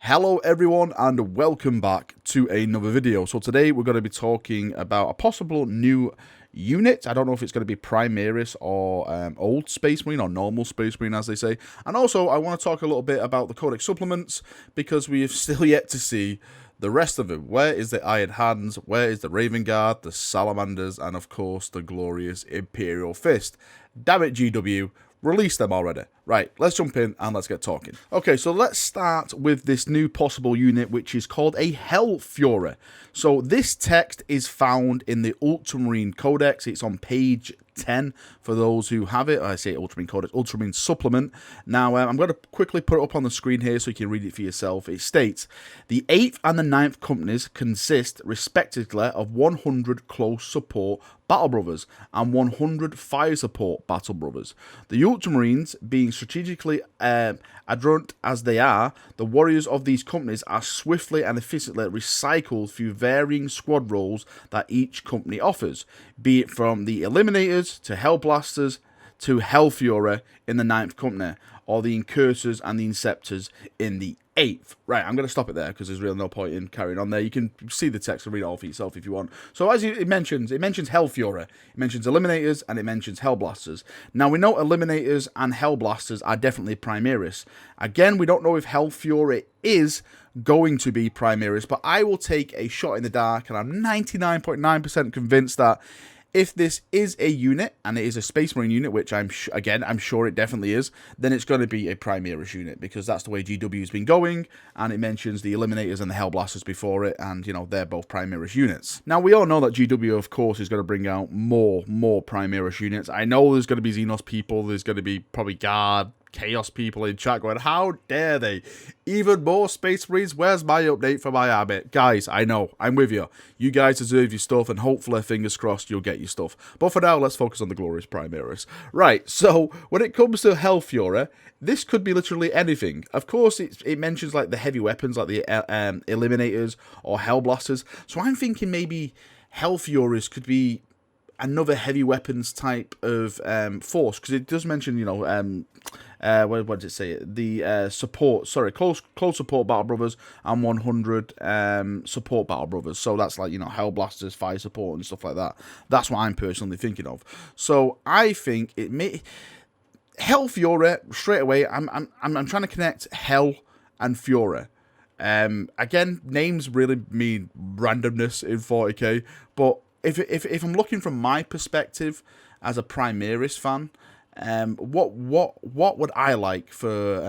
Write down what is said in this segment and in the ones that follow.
Hello everyone and welcome back to another video. So today we're going to be talking about a possible new unit. I don't know if it's going to be Primaris or old Space Marine or normal Space Marine as they say. And also I want to talk a little bit about the Codex supplements because we have still yet to see the rest of them. Where is the Iron Hands? Where is the Raven Guard, the Salamanders, and of course the glorious Imperial Fist? Damn it GW. Release them already. Right, let's jump in and let's get talking. Okay, so let's start with this new possible unit, which is called a Hellfury. So this text is found in the Ultramarine Codex. It's on page 10 for those who have it. I say Ultramarine Codex, Ultramarine Supplement. Now, I'm going to quickly put it up on the screen here so you can read it for yourself. It states, the 8th and the 9th companies consist, respectively, of 100 close support battle brothers and 100 fire support battle brothers. The Ultramarines, being strategically adroit as they are, the warriors of these companies are swiftly and efficiently recycled through varying squad roles that each company offers, be it from the Eliminators to Hellblasters to Hellfury in the 9th company, or the Incursors and the Inceptors in the 8th. Right, I'm going to stop it there because there's really no point in carrying on there. You can see the text and read it all for yourself if you want. So as it mentions Hellfury, it mentions Eliminators, and it mentions Hellblasters. Now, we know Eliminators and Hellblasters are definitely Primaris. Again, we don't know if Hellfury is going to be Primaris, but I will take a shot in the dark, and I'm 99.9% convinced that if this is a unit, and it is a Space Marine unit, which I'm sure it definitely is, then it's going to be a Primaris unit, because that's the way GW has been going, and it mentions the Eliminators and the Hellblasters before it, and, you know, they're both Primaris units. Now, we all know that GW, of course, is going to bring out more Primaris units. I know there's going to be Xenos people, there's going to be probably Guard, Chaos people in chat going, how dare they? Even more Space Marines? Where's my update for my army? Guys, I know, I'm with you. You guys deserve your stuff, and hopefully, fingers crossed, you'll get your stuff. But for now, let's focus on the glorious Primaris. Right, so when it comes to Hellfury, this could be literally anything. Of course, it mentions like the heavy weapons, like the Eliminators or Hellblasters. So I'm thinking maybe Hellfuries could be another heavy weapons type of force, because it does mention, you know, what did it say? The close support battle brothers and 100 support battle brothers. So that's like, you know, Hellblasters, fire support and stuff like that. That's what I'm personally thinking of. So I think it may Hellfury straight away. I'm trying to connect Hell and Fury. Again, names really mean randomness in 40k, but if I'm looking from my perspective as a Primaris fan, what would I like for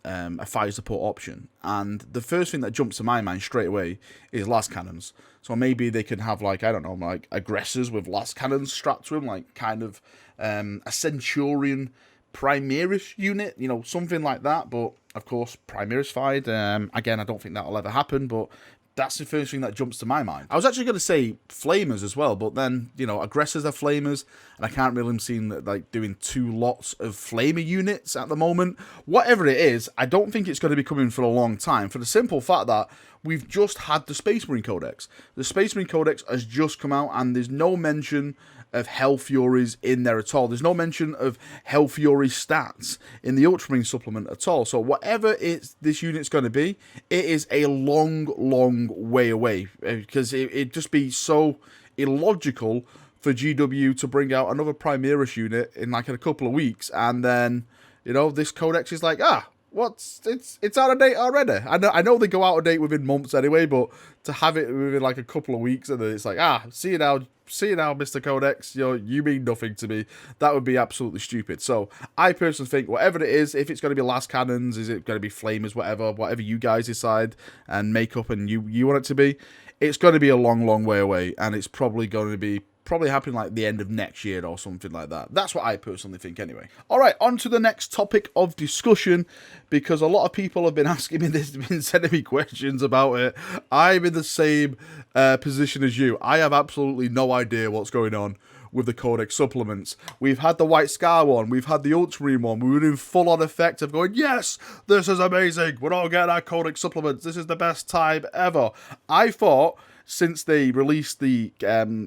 a fire support option? And the first thing that jumps to my mind straight away is las cannons. So maybe they could have, like, I don't know, like aggressors with las cannons strapped to them, like kind of a Centurion Primaris unit, you know, something like that. But of course, Primaris fired. Again, I don't think that'll ever happen, but that's the first thing that jumps to my mind. I was actually going to say flamers as well, but then, you know, aggressors are flamers, and I can't really see like doing 2 lots of flamer units at the moment. Whatever it is, I don't think it's going to be coming for a long time, for the simple fact that we've just had the Space Marine Codex. The Space Marine Codex has just come out, and there's no mention of Hellfuries in there at all. There's no mention of Hellfury stats in the Ultramarine supplement at all. So whatever this unit's going to be, it is a long way away, because it'd just be so illogical for GW to bring out another Primaris unit in like a couple of weeks, and then, you know, this Codex is like, it's out of date already. I know they go out of date within months anyway, but to have it within like a couple of weeks, and then it's like, see you now, Mr. Codex, you mean nothing to me. That would be absolutely stupid. So I personally think whatever it is, if it's going to be las cannons, is it going to be flamers, whatever you guys decide and make up and you want it to be, it's going to be a long way away, and it's probably going to be happening like the end of next year or something like that. That's what I personally think anyway. Alright, on to the next topic of discussion, because a lot of people have been asking me this, been sending me questions about it. I'm in the same position as you. I have absolutely no idea what's going on with the Codex supplements. We've had the White Scar one, we've had the Ultramarine one, we were in full-on effect of going, yes, this is amazing, we're all getting our Codex supplements, this is the best time ever. I thought since they released the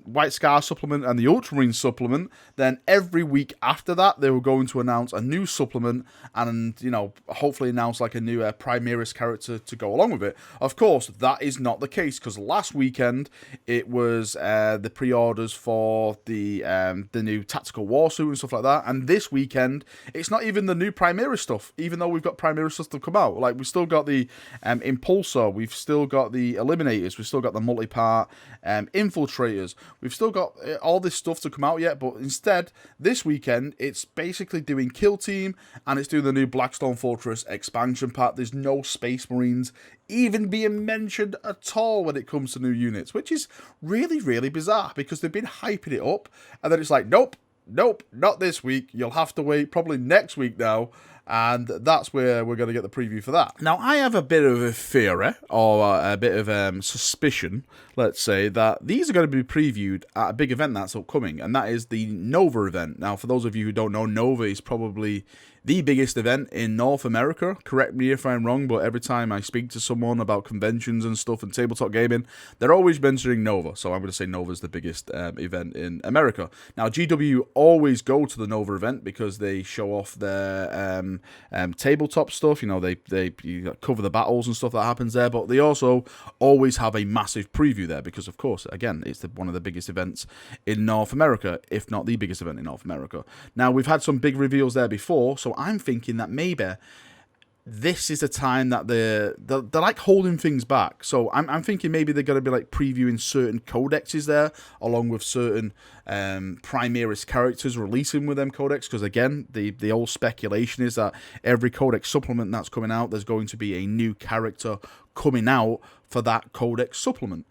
White Scar supplement and the Ultramarine supplement, then every week after that, they were going to announce a new supplement and, you know, hopefully announce like a new Primaris character to go along with it. Of course, that is not the case, because last weekend it was the pre-orders for the new tactical warsuit and stuff like that, and this weekend it's not even the new Primaris stuff, even though we've got Primaris stuff to come out. Like, we've still got the Impulsor, we've still got the Eliminators, we've still got the multi-part Infiltrators, we've still got all this stuff to come out yet, but instead, this weekend, it's basically doing Kill Team, and it's doing the new Blackstone Fortress expansion pack. There's no Space Marines even being mentioned at all when it comes to new units, which is really, really bizarre, because they've been hyping it up, and then it's like, nope, not this week. You'll have to wait probably next week now, and that's where we're going to get the preview for that. Now, I have a bit of a theory, or a bit of suspicion, let's say, that these are going to be previewed at a big event that's upcoming, and that is the Nova event. Now, for those of you who don't know, Nova is probably the biggest event in North America. Correct me if I'm wrong, but every time I speak to someone about conventions and stuff and tabletop gaming, they're always mentioning Nova. So I'm going to say Nova's the biggest event in America. Now, GW always go to the Nova event because they show off their tabletop stuff. You know, they cover the battles and stuff that happens there, but they also always have a massive preview there because, of course, again, it's one of the biggest events in North America, if not the biggest event in North America. Now, we've had some big reveals there before, so I'm thinking that maybe this is the time that they're like holding things back. So I'm thinking maybe they're going to be like previewing certain codexes there, along with certain Primaris characters releasing with them codex. Because again, the old speculation is that every codex supplement that's coming out, there's going to be a new character coming out for that codex supplement.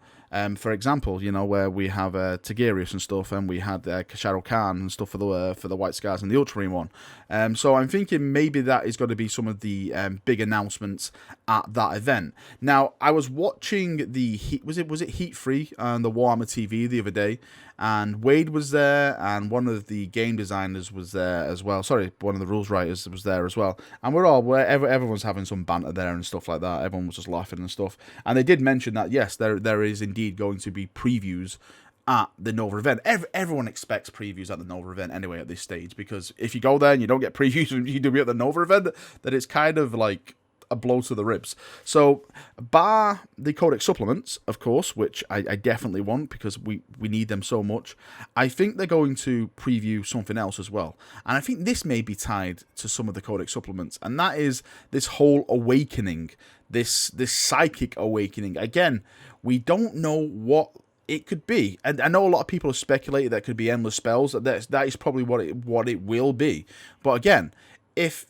For example, you know, where we have Tigurius and stuff, and we had Kasharo Khan and stuff for the White Scars and the Ultramarine one. So I'm thinking maybe that is going to be some of the big announcements at that event. Now, I was watching the Heat, was it Heat 3 on the Warhammer TV the other day, and Wade was there, and one of the game designers was there as well. Sorry, one of the rules writers was there as well. And everyone's having some banter there and stuff like that. Everyone was just laughing and stuff. And they did mention that, yes, there is indeed going to be previews at the Nova event. Everyone expects previews at the Nova event anyway at this stage, because if you go there and you don't get previews when you do at the Nova event, then it's kind of like a blow to the ribs. So, bar the Codex supplements, of course, which I definitely want because we need them so much, I think they're going to preview something else as well. And I think this may be tied to some of the Codex supplements, and that is this whole awakening, this psychic awakening. Again, we don't know what it could be, and I know a lot of people have speculated that it could be endless spells. That is probably what it will be. But again, if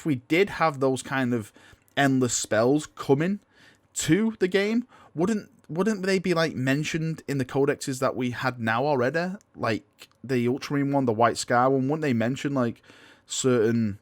we did have those kind of endless spells coming to the game, wouldn't they be like mentioned in the codexes that we had now already, like the Ultramarine one, the White Scar one? Wouldn't they mention like certain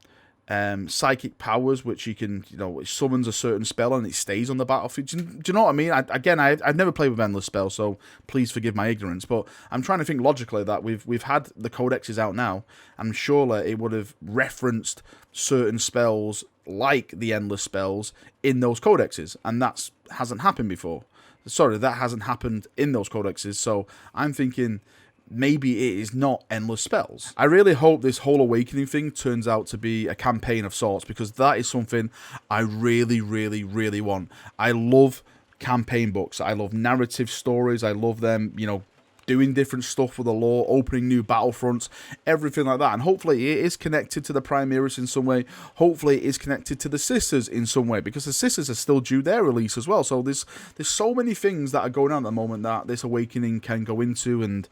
psychic powers which you can, you know, it summons a certain spell and it stays on the battlefield? Do you know what I mean? I've never played with endless spells, so please forgive my ignorance, but I'm trying to think logically that we've had the codexes out now, and surely it would have referenced certain spells like the endless spells in those codexes, and that hasn't happened before. Sorry, that hasn't happened in those codexes, so I'm thinking maybe it is not endless spells. I really hope this whole awakening thing turns out to be a campaign of sorts, because that is something I really, really, really want. I love campaign books. I love narrative stories. I love them, you know, doing different stuff with the lore, opening new battlefronts, everything like that. And hopefully it is connected to the Primaris in some way. Hopefully it is connected to the Sisters in some way, because the Sisters are still due their release as well. So there's so many things that are going on at the moment that this awakening can go into and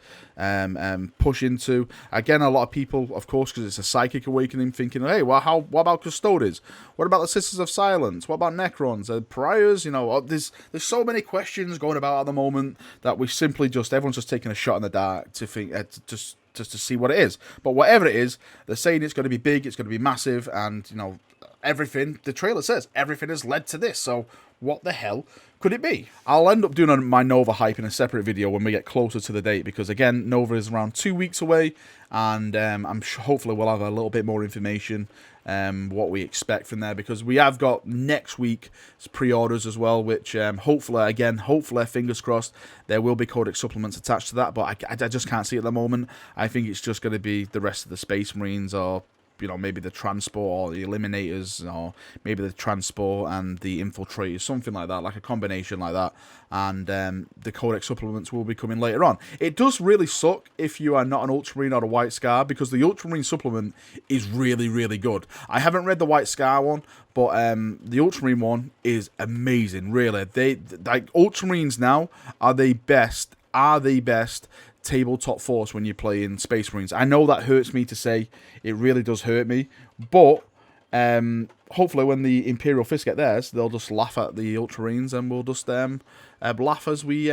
push into. Again, a lot of people, of course, because it's a psychic awakening, thinking, hey, well, what about Custodes? What about the Sisters of Silence? What about Necrons? Pariahs? You know, there's so many questions going about at the moment that we simply everyone's just taking a shot in the dark to think, just to see what it is. But whatever it is, they're saying it's going to be big, it's going to be massive, and, you know, everything, the trailer says, everything has led to this. So what the hell could it be? I'll end up doing my Nova hype in a separate video when we get closer to the date, because again, Nova is around 2 weeks away, and hopefully we'll have a little bit more information what we expect from there, because we have got next week's pre-orders as well, which hopefully, fingers crossed, there will be Codex supplements attached to that, but I just can't see it at the moment. I think it's just going to be the rest of the Space Marines, or maybe the transport or the eliminators, or maybe the transport and the infiltrators, something like that, like a combination like that. And the Codex supplements will be coming later on. It does really suck if you are not an Ultramarine or a White Scar, because the Ultramarine supplement is really, really good. I haven't read the White Scar one, but the Ultramarine one is amazing, really. Like, Ultramarines now are the best tabletop force when you're playing Space Marines. I know that hurts me to say, it really does hurt me, but hopefully when the Imperial Fists get theirs, they'll just laugh at the Ultramarines, and we'll just laugh as we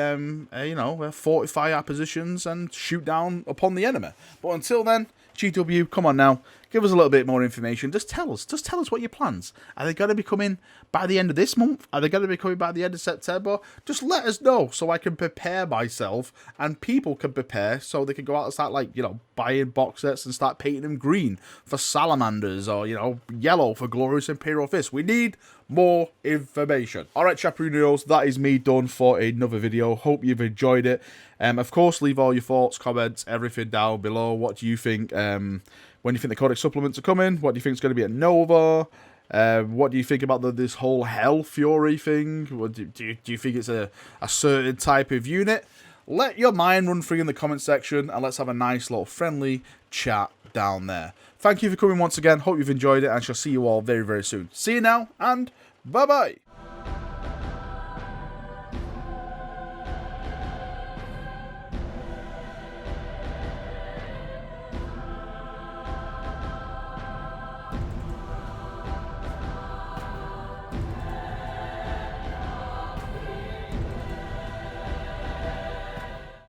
fortify our positions and shoot down upon the enemy. But until then, GW, come on now, give us a little bit more information. Just tell us what your plans are. They going to be coming by the end of this month? Are they going to be coming by the end of September? Just let us know so I can prepare myself, and people can prepare so they can go out and start, like, buying box sets and start painting them green for salamanders, or yellow for glorious Imperial Fists. We need more information. Alright, Chaperoonios, that is me done for another video. Hope you've enjoyed it. Of course, leave all your thoughts, comments, everything down below. What do you think? When do you think the Codex supplements are coming? What do you think is going to be at Nova? What do you think about this whole Hellfury thing? Do you think it's a certain type of unit? Let your mind run free in the comment section, and let's have a nice little friendly chat down there. Thank you for coming once again. Hope you've enjoyed it, and shall see you all very, very soon. See you now, and bye-bye.